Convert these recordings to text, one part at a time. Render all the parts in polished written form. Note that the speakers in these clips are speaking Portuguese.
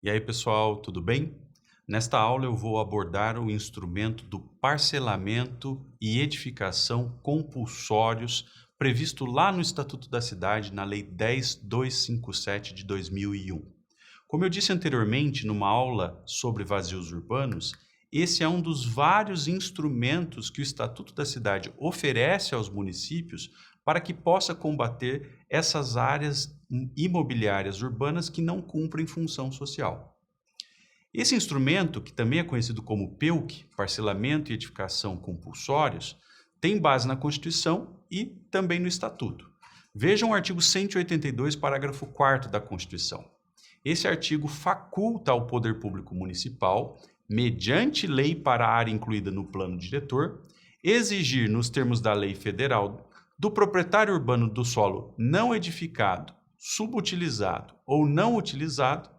E aí, pessoal, tudo bem? Nesta aula eu vou abordar o instrumento do parcelamento e edificação compulsórios previsto lá no Estatuto da Cidade, na Lei 10.257 de 2001. Como eu disse anteriormente, numa aula sobre vazios urbanos, esse é um dos vários instrumentos que o Estatuto da Cidade oferece aos municípios para que possa combater essas áreas imobiliárias urbanas que não cumprem função social. Esse instrumento, que também é conhecido como PEUC, Parcelamento e Edificação Compulsórios, tem base na Constituição e também no Estatuto. Vejam o artigo 182, parágrafo 4º da Constituição. Esse artigo faculta ao Poder Público Municipal, mediante lei para a área incluída no plano diretor, exigir, nos termos da lei federal, do proprietário urbano do solo não edificado, subutilizado ou não utilizado,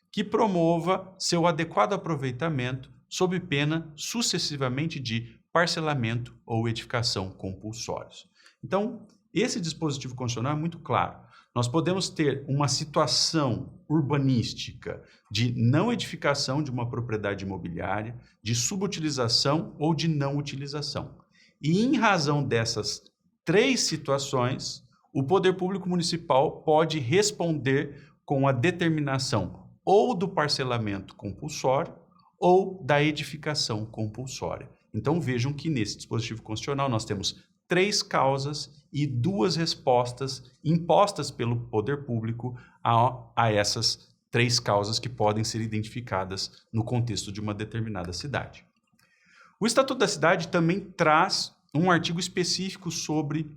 que promova seu adequado aproveitamento sob pena sucessivamente de parcelamento ou edificação compulsórios. Então, esse dispositivo constitucional é muito claro. Nós podemos ter uma situação urbanística de não edificação de uma propriedade imobiliária, de subutilização ou de não utilização. E em razão dessas três situações, o Poder Público Municipal pode responder com a determinação ou do parcelamento compulsório ou da edificação compulsória. Então vejam que nesse dispositivo constitucional nós temos três causas e duas respostas impostas pelo poder público a essas três causas que podem ser identificadas no contexto de uma determinada cidade. O Estatuto da Cidade também traz um artigo específico sobre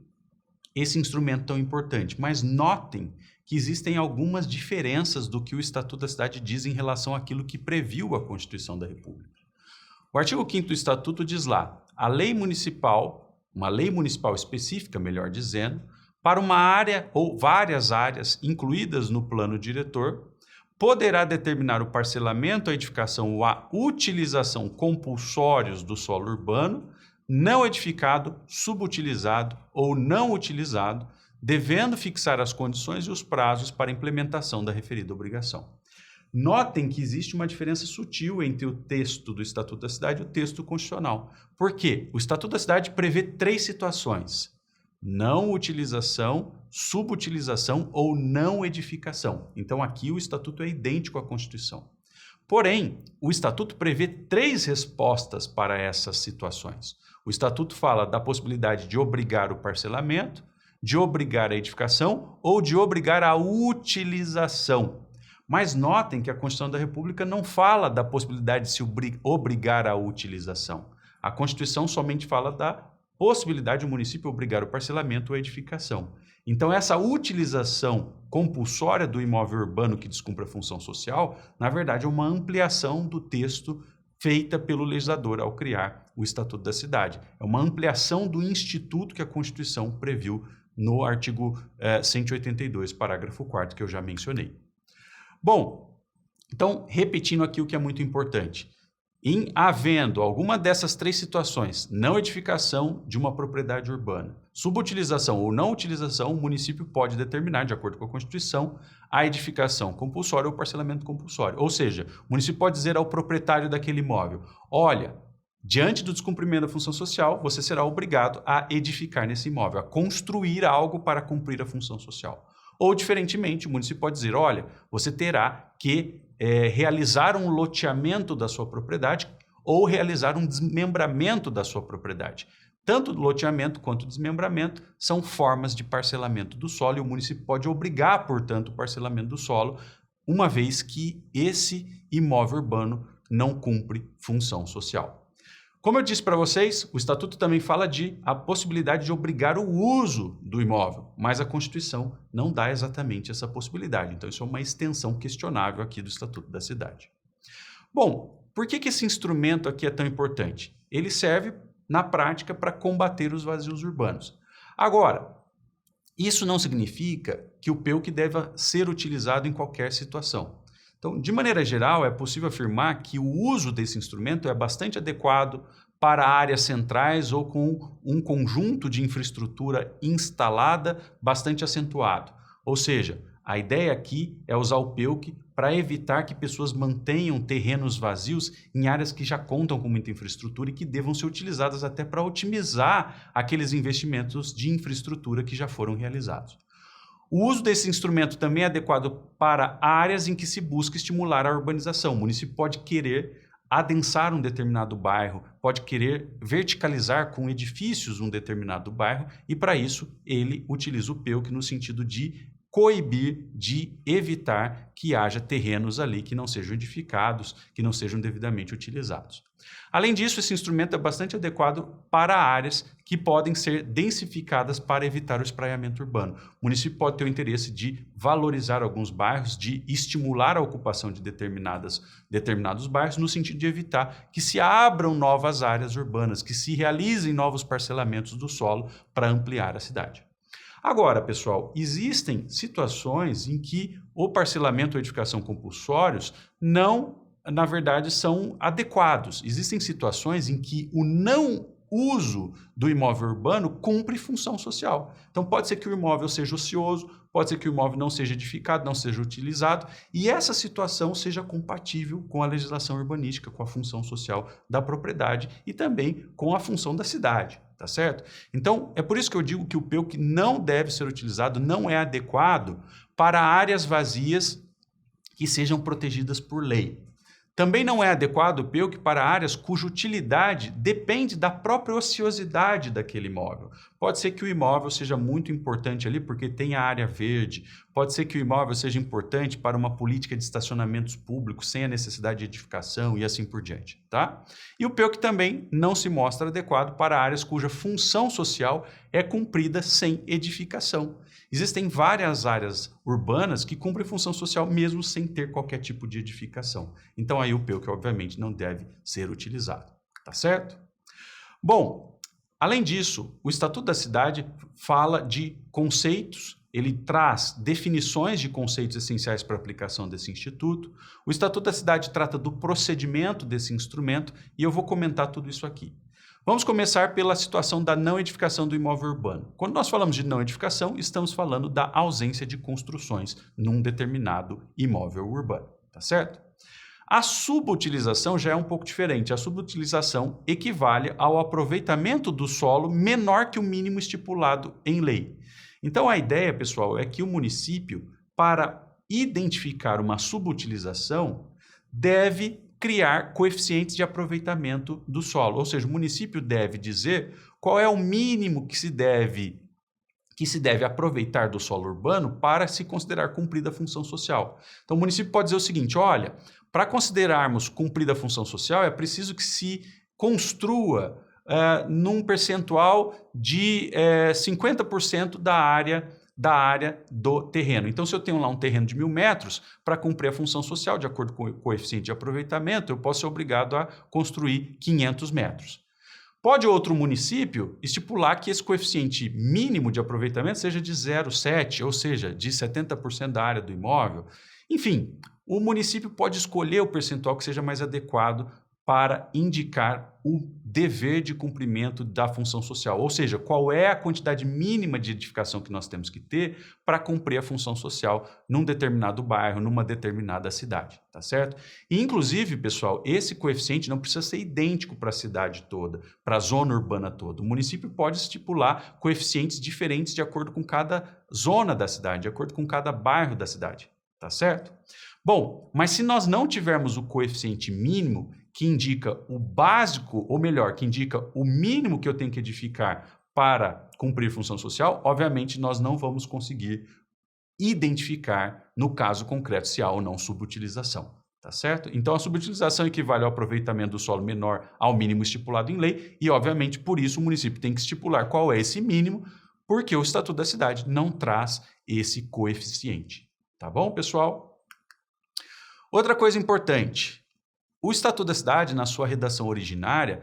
esse instrumento tão importante, mas notem que existem algumas diferenças do que o Estatuto da Cidade diz em relação àquilo que previu a Constituição da República. O artigo 5º do Estatuto diz lá, a lei municipal, uma lei municipal específica, melhor dizendo, para uma área ou várias áreas incluídas no plano diretor, poderá determinar o parcelamento, a edificação ou a utilização compulsórios do solo urbano, não edificado, subutilizado ou não utilizado, devendo fixar as condições e os prazos para implementação da referida obrigação. Notem que existe uma diferença sutil entre o texto do Estatuto da Cidade e o texto constitucional. Por quê? O Estatuto da Cidade prevê três situações: não utilização, subutilização ou não edificação. Então aqui o Estatuto é idêntico à Constituição. Porém, o Estatuto prevê três respostas para essas situações. O Estatuto fala da possibilidade de obrigar o parcelamento, de obrigar a edificação ou de obrigar a utilização. Mas notem que a Constituição da República não fala da possibilidade de se obrigar a utilização. A Constituição somente fala da possibilidade do município obrigar o parcelamento ou a edificação. Então, essa utilização compulsória do imóvel urbano que descumpre a função social, na verdade, é uma ampliação do texto feita pelo legislador ao criar o Estatuto da Cidade. É uma ampliação do instituto que a Constituição previu no artigo 182, parágrafo 4º, que eu já mencionei. Bom, então, repetindo aqui o que é muito importante. Em havendo alguma dessas três situações, não edificação de uma propriedade urbana, subutilização ou não utilização, o município pode determinar, de acordo com a Constituição, a edificação compulsória ou parcelamento compulsório. Ou seja, o município pode dizer ao proprietário daquele imóvel, olha, diante do descumprimento da função social, você será obrigado a edificar nesse imóvel, a construir algo para cumprir a função social. Ou, diferentemente, o município pode dizer, olha, você terá que realizar um loteamento da sua propriedade ou realizar um desmembramento da sua propriedade. Tanto o loteamento quanto o desmembramento são formas de parcelamento do solo e o município pode obrigar, portanto, o parcelamento do solo, uma vez que esse imóvel urbano não cumpre função social. Como eu disse para vocês, o Estatuto também fala de a possibilidade de obrigar o uso do imóvel, mas a Constituição não dá exatamente essa possibilidade. Então, isso é uma extensão questionável aqui do Estatuto da Cidade. Bom, por que esse instrumento aqui é tão importante? Ele serve, na prática, para combater os vazios urbanos. Agora, isso não significa que o PEUC deva ser utilizado em qualquer situação. Então, de maneira geral, é possível afirmar que o uso desse instrumento é bastante adequado para áreas centrais ou com um conjunto de infraestrutura instalada bastante acentuado. Ou seja, A ideia aqui é usar o PEUC para evitar que pessoas mantenham terrenos vazios em áreas que já contam com muita infraestrutura e que devam ser utilizadas até para otimizar aqueles investimentos de infraestrutura que já foram realizados. O uso desse instrumento também é adequado para áreas em que se busca estimular a urbanização. O município pode querer adensar um determinado bairro, pode querer verticalizar com edifícios um determinado bairro e, para isso, ele utiliza o PEUC no sentido de coibir, de evitar que haja terrenos ali que não sejam edificados, que não sejam devidamente utilizados. Além disso, esse instrumento é bastante adequado para áreas que podem ser densificadas para evitar o espraiamento urbano. O município pode ter o interesse de valorizar alguns bairros, de estimular a ocupação de determinados bairros, no sentido de evitar que se abram novas áreas urbanas, que se realizem novos parcelamentos do solo para ampliar a cidade. Agora, pessoal, existem situações em que o parcelamento ou edificação compulsórios não, na verdade, são adequados. Existem situações em que o não uso do imóvel urbano cumpre função social. Então, pode ser que o imóvel seja ocioso, pode ser que o imóvel não seja edificado, não seja utilizado, e essa situação seja compatível com a legislação urbanística, com a função social da propriedade e também com a função da cidade. Tá certo? Então, é por isso que eu digo que o PEUC não deve ser utilizado, não é adequado para áreas vazias que sejam protegidas por lei. Também não é adequado o PEUC para áreas cuja utilidade depende da própria ociosidade daquele imóvel. Pode ser que o imóvel seja muito importante ali porque tem a área verde, pode ser que o imóvel seja importante para uma política de estacionamentos públicos sem a necessidade de edificação e assim por diante, tá? E o PEUC também não se mostra adequado para áreas cuja função social é cumprida sem edificação. Existem várias áreas urbanas que cumprem função social mesmo sem ter qualquer tipo de edificação. Então aí o PEUC, obviamente, não deve ser utilizado, tá certo? Bom, além disso, o Estatuto da Cidade fala de conceitos, ele traz definições de conceitos essenciais para a aplicação desse instituto. O Estatuto da Cidade trata do procedimento desse instrumento e eu vou comentar tudo isso aqui. Vamos começar pela situação da não edificação do imóvel urbano. Quando nós falamos de não edificação, estamos falando da ausência de construções num determinado imóvel urbano, tá certo? A subutilização já é um pouco diferente. A subutilização equivale ao aproveitamento do solo menor que o mínimo estipulado em lei. Então a ideia, pessoal, é que o município, para identificar uma subutilização, deve criar coeficientes de aproveitamento do solo, ou seja, o município deve dizer qual é o mínimo que se deve aproveitar do solo urbano para se considerar cumprida a função social. Então o município pode dizer o seguinte, olha, para considerarmos cumprida a função social é preciso que se construa num percentual de 50% da área do terreno. Então, se eu tenho lá um terreno de 1.000 metros, para cumprir a função social, de acordo com o coeficiente de aproveitamento, eu posso ser obrigado a construir 500 metros. Pode outro município estipular que esse coeficiente mínimo de aproveitamento seja de 0,7, ou seja, de 70% da área do imóvel. Enfim, o município pode escolher o percentual que seja mais adequado para indicar o dever de cumprimento da função social, ou seja, qual é a quantidade mínima de edificação que nós temos que ter para cumprir a função social num determinado bairro, numa determinada cidade, tá certo? E, inclusive, pessoal, esse coeficiente não precisa ser idêntico para a cidade toda, para a zona urbana toda. O município pode estipular coeficientes diferentes de acordo com cada zona da cidade, de acordo com cada bairro da cidade, tá certo? Bom, mas se nós não tivermos o coeficiente mínimo, que indica o básico, ou melhor, que indica o mínimo que eu tenho que edificar para cumprir função social, obviamente nós não vamos conseguir identificar, no caso concreto, se há ou não subutilização, tá certo? Então a subutilização equivale ao aproveitamento do solo menor ao mínimo estipulado em lei e, obviamente, por isso o município tem que estipular qual é esse mínimo, porque o Estatuto da Cidade não traz esse coeficiente, tá bom, pessoal? Outra coisa importante, o Estatuto da Cidade, na sua redação originária,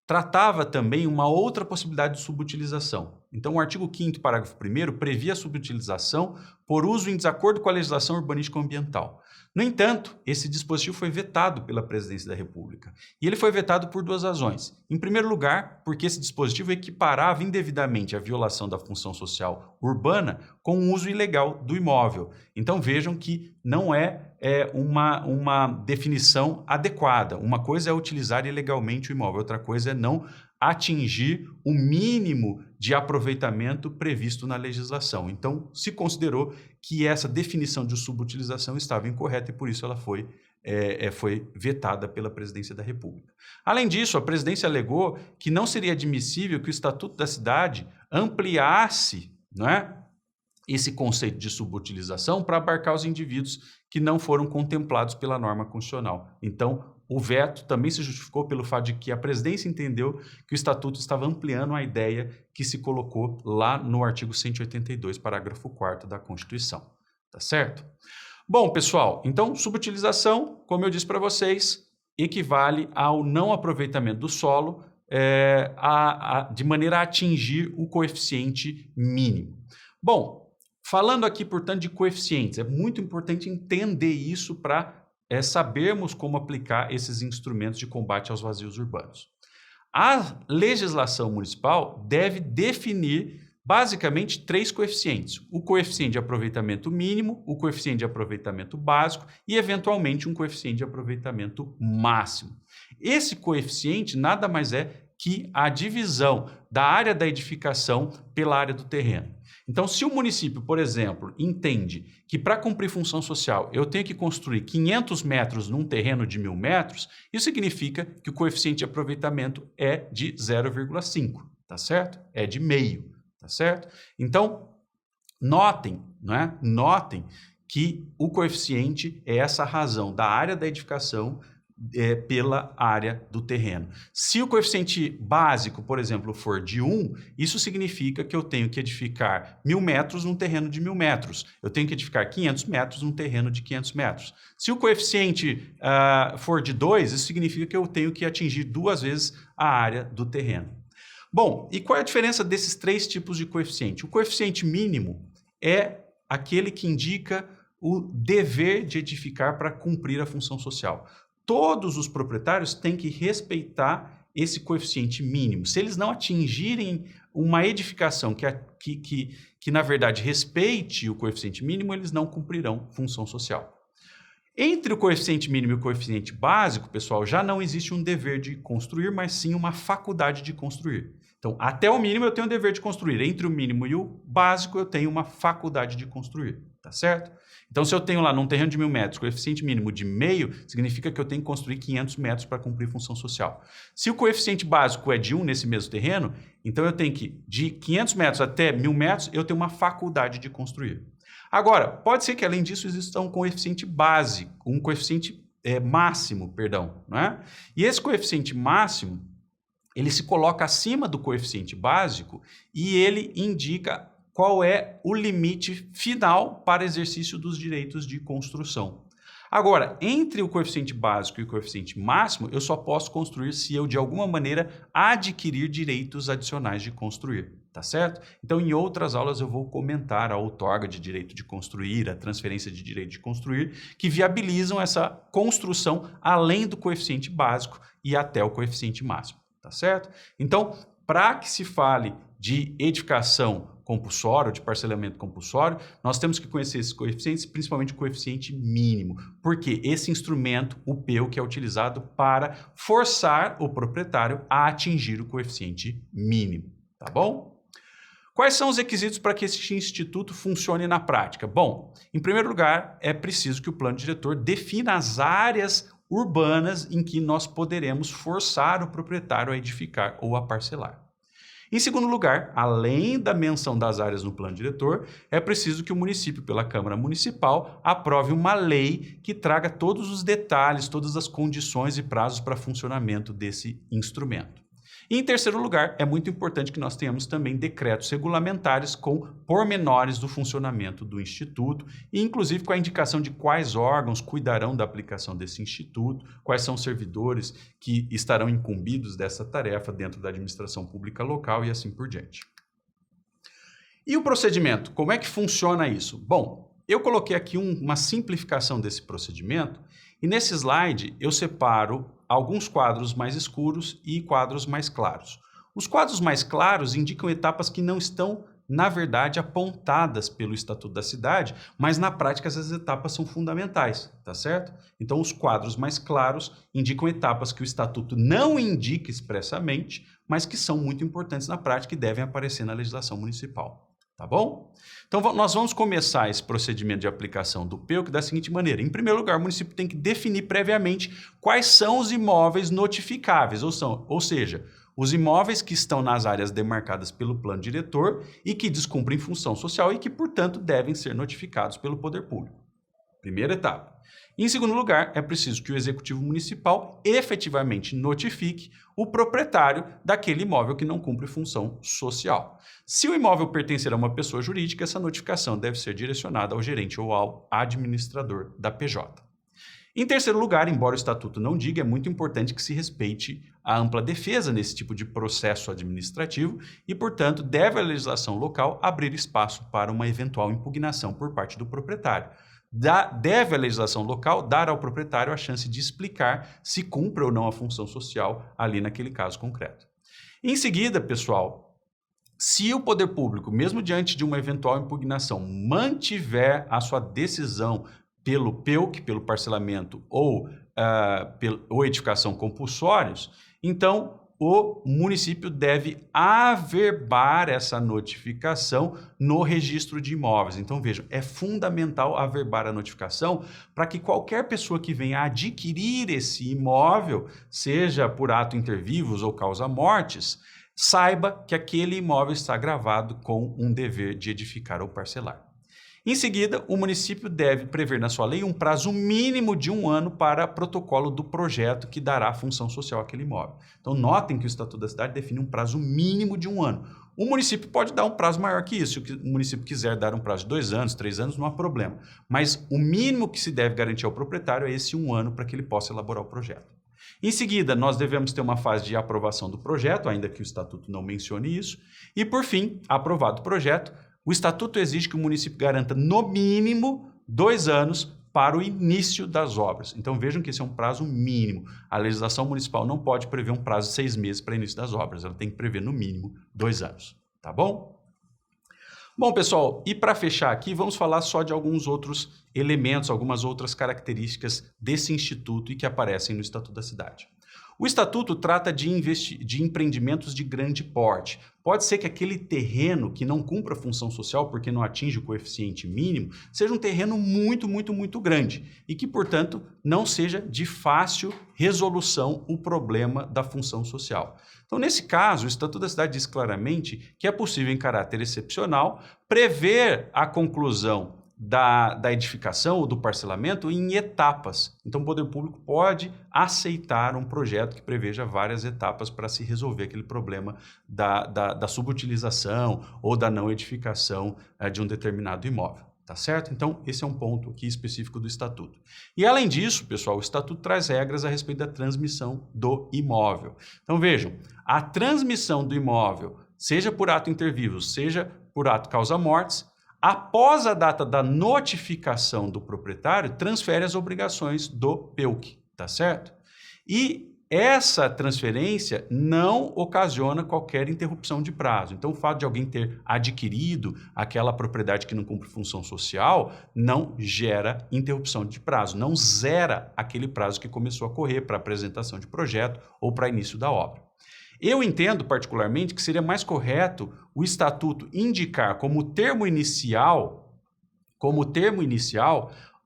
tratava também uma outra possibilidade de subutilização. Então, o artigo 5º, parágrafo 1º, previa a subutilização por uso em desacordo com a legislação urbanístico-ambiental. No entanto, esse dispositivo foi vetado pela Presidência da República. E ele foi vetado por duas razões. Em primeiro lugar, porque esse dispositivo equiparava indevidamente a violação da função social urbana com o uso ilegal do imóvel. Então, vejam que não é uma definição adequada. Uma coisa é utilizar ilegalmente o imóvel, outra coisa é não atingir o mínimo de aproveitamento previsto na legislação. Então, se considerou que essa definição de subutilização estava incorreta e, por isso, ela foi vetada pela Presidência da República. Além disso, a Presidência alegou que não seria admissível que o Estatuto da Cidade ampliasse, não é, esse conceito de subutilização para abarcar os indivíduos que não foram contemplados pela norma constitucional. Então, o veto também se justificou pelo fato de que a Presidência entendeu que o Estatuto estava ampliando a ideia que se colocou lá no artigo 182, parágrafo 4º da Constituição. Tá certo? Bom, pessoal, então, subutilização, como eu disse para vocês, equivale ao não aproveitamento do solo de maneira a atingir o coeficiente mínimo. Bom, falando aqui, portanto, de coeficientes, é muito importante entender isso para sabermos como aplicar esses instrumentos de combate aos vazios urbanos. A legislação municipal deve definir basicamente 3 coeficientes: o coeficiente de aproveitamento mínimo, o coeficiente de aproveitamento básico e, eventualmente, um coeficiente de aproveitamento máximo. Esse coeficiente nada mais é que a divisão da área da edificação pela área do terreno. Então, se o município, por exemplo, entende que para cumprir função social eu tenho que construir 500 metros num terreno de 1.000 metros, isso significa que o coeficiente de aproveitamento é de 0,5, tá certo? É de meio, tá certo? Então, notem, não é? Notem que o coeficiente é essa razão da área da edificação pela área do terreno. Se o coeficiente básico, por exemplo, for de 1, isso significa que eu tenho que edificar 1.000 metros num terreno de 1.000 metros. Eu tenho que edificar 500 metros num terreno de 500 metros. Se o coeficiente for de 2, isso significa que eu tenho que atingir 2 vezes a área do terreno. Bom, e qual é a diferença desses 3 tipos de coeficiente? O coeficiente mínimo é aquele que indica o dever de edificar para cumprir a função social. Todos os proprietários têm que respeitar esse coeficiente mínimo. Se eles não atingirem uma edificação que na verdade, respeite o coeficiente mínimo, eles não cumprirão função social. Entre o coeficiente mínimo e o coeficiente básico, pessoal, já não existe um dever de construir, mas sim uma faculdade de construir. Então, até o mínimo eu tenho o dever de construir. Entre o mínimo e o básico, eu tenho uma faculdade de construir. Tá certo? Então, se eu tenho lá num terreno de 1.000 metros, coeficiente mínimo de meio, significa que eu tenho que construir 500 metros para cumprir função social. Se o coeficiente básico é de 1 nesse mesmo terreno, então eu tenho que, de 500 metros até 1.000 metros, eu tenho uma faculdade de construir. Agora, pode ser que além disso exista um coeficiente básico, um coeficiente máximo, perdão, não é? E esse coeficiente máximo, ele se coloca acima do coeficiente básico e ele indica qual é o limite final para exercício dos direitos de construção. Agora, entre o coeficiente básico e o coeficiente máximo, eu só posso construir se eu, de alguma maneira, adquirir direitos adicionais de construir, tá certo? Então, em outras aulas, eu vou comentar a outorga de direito de construir, a transferência de direito de construir, que viabilizam essa construção além do coeficiente básico e até o coeficiente máximo, tá certo? Então, para que se fale de edificação compulsório, de parcelamento compulsório, nós temos que conhecer esses coeficientes, principalmente o coeficiente mínimo, porque esse instrumento, o PEU, que é utilizado para forçar o proprietário a atingir o coeficiente mínimo, tá bom? Quais são os requisitos para que esse instituto funcione na prática? Bom, em primeiro lugar, é preciso que o plano diretor defina as áreas urbanas em que nós poderemos forçar o proprietário a edificar ou a parcelar. Em segundo lugar, além da menção das áreas no plano diretor, é preciso que o município, pela Câmara Municipal, aprove uma lei que traga todos os detalhes, todas as condições e prazos para funcionamento desse instrumento. E, em terceiro lugar, é muito importante que nós tenhamos também decretos regulamentares com pormenores do funcionamento do Instituto e, inclusive, com a indicação de quais órgãos cuidarão da aplicação desse Instituto, quais são os servidores que estarão incumbidos dessa tarefa dentro da administração pública local e assim por diante. E o procedimento, como é que funciona isso? Bom, eu coloquei aqui uma simplificação desse procedimento e nesse slide eu separo alguns quadros mais escuros e quadros mais claros. Os quadros mais claros indicam etapas que não estão, na verdade, apontadas pelo Estatuto da Cidade, mas na prática essas etapas são fundamentais, tá certo? Então os quadros mais claros indicam etapas que o Estatuto não indica expressamente, mas que são muito importantes na prática e devem aparecer na legislação municipal. Tá bom? Então, nós vamos começar esse procedimento de aplicação do PEUC da seguinte maneira. Em primeiro lugar, o município tem que definir previamente quais são os imóveis notificáveis, ou seja, os imóveis que estão nas áreas demarcadas pelo plano diretor e que descumprem função social e que, portanto, devem ser notificados pelo poder público. Primeira etapa. Em segundo lugar, é preciso que o Executivo Municipal efetivamente notifique o proprietário daquele imóvel que não cumpre função social. Se o imóvel pertencer a uma pessoa jurídica, essa notificação deve ser direcionada ao gerente ou ao administrador da PJ. Em terceiro lugar, embora o Estatuto não diga, é muito importante que se respeite a ampla defesa nesse tipo de processo administrativo e, portanto, deve a legislação local abrir espaço para uma eventual impugnação por parte do proprietário. Deve a legislação local dar ao proprietário a chance de explicar se cumpre ou não a função social ali naquele caso concreto. Em seguida, pessoal, se o poder público, mesmo diante de uma eventual impugnação, mantiver a sua decisão pelo PEUC, pelo parcelamento ou edificação compulsórios, então o município deve averbar essa notificação no registro de imóveis. Então, vejam, é fundamental averbar a notificação para que qualquer pessoa que venha adquirir esse imóvel, seja por ato inter vivos ou causa-mortes, saiba que aquele imóvel está gravado com um dever de edificar ou parcelar. Em seguida, o município deve prever na sua lei um prazo mínimo de 1 ano para protocolo do projeto que dará função social àquele imóvel. Então, notem que o Estatuto da Cidade define um prazo mínimo de 1 ano. O município pode dar um prazo maior que isso. Se o município quiser dar um prazo de 2 anos, 3 anos, não há problema. Mas o mínimo que se deve garantir ao proprietário é esse 1 ano para que ele possa elaborar o projeto. Em seguida, nós devemos ter uma fase de aprovação do projeto, ainda que o Estatuto não mencione isso. E, por fim, aprovado o projeto, o Estatuto exige que o município garanta, no mínimo, 2 anos para o início das obras. Então, vejam que esse é um prazo mínimo. A legislação municipal não pode prever um prazo de 6 meses para o início das obras. Ela tem que prever, no mínimo, 2 anos. Tá bom? Bom, pessoal, e para fechar aqui, vamos falar só de alguns outros elementos, algumas outras características desse instituto e que aparecem no Estatuto da Cidade. O Estatuto trata de empreendimentos de grande porte. Pode ser que aquele terreno que não cumpra função social porque não atinge o coeficiente mínimo seja um terreno muito grande e que, portanto, não seja de fácil resolução o problema da função social. Então, nesse caso, o Estatuto da Cidade diz claramente que é possível, em caráter excepcional, prever a conclusão da edificação ou do parcelamento em etapas. Então, o poder público pode aceitar um projeto que preveja várias etapas para se resolver aquele problema da subutilização ou da não edificação de um determinado imóvel. Tá certo? Então, esse é um ponto aqui específico do Estatuto. E, além disso, pessoal, o Estatuto traz regras a respeito da transmissão do imóvel. Então, vejam, a transmissão do imóvel, seja por ato inter vivos, seja por ato causa-mortes, após a data da notificação do proprietário, transfere as obrigações do PEUC, tá certo? E essa transferência não ocasiona qualquer interrupção de prazo. Então, o fato de alguém ter adquirido aquela propriedade que não cumpre função social não gera interrupção de prazo, não zera aquele prazo que começou a correr para apresentação de projeto ou para início da obra. Eu entendo, particularmente, que seria mais correto o Estatuto indicar como termo inicial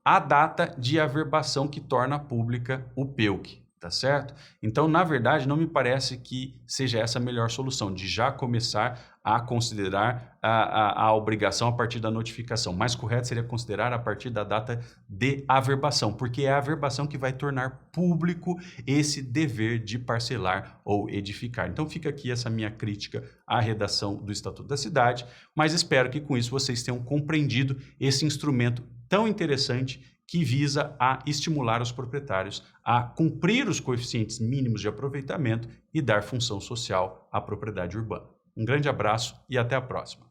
a data de averbação que torna pública o PEUC, tá certo? Então, na verdade, não me parece que seja essa a melhor solução, de já começar a considerar a obrigação a partir da notificação. Mais correto seria considerar a partir da data de averbação, porque é a averbação que vai tornar público esse dever de parcelar ou edificar. Então fica aqui essa minha crítica à redação do Estatuto da Cidade, mas espero que com isso vocês tenham compreendido esse instrumento tão interessante que visa a estimular os proprietários a cumprir os coeficientes mínimos de aproveitamento e dar função social à propriedade urbana. Um grande abraço e até a próxima.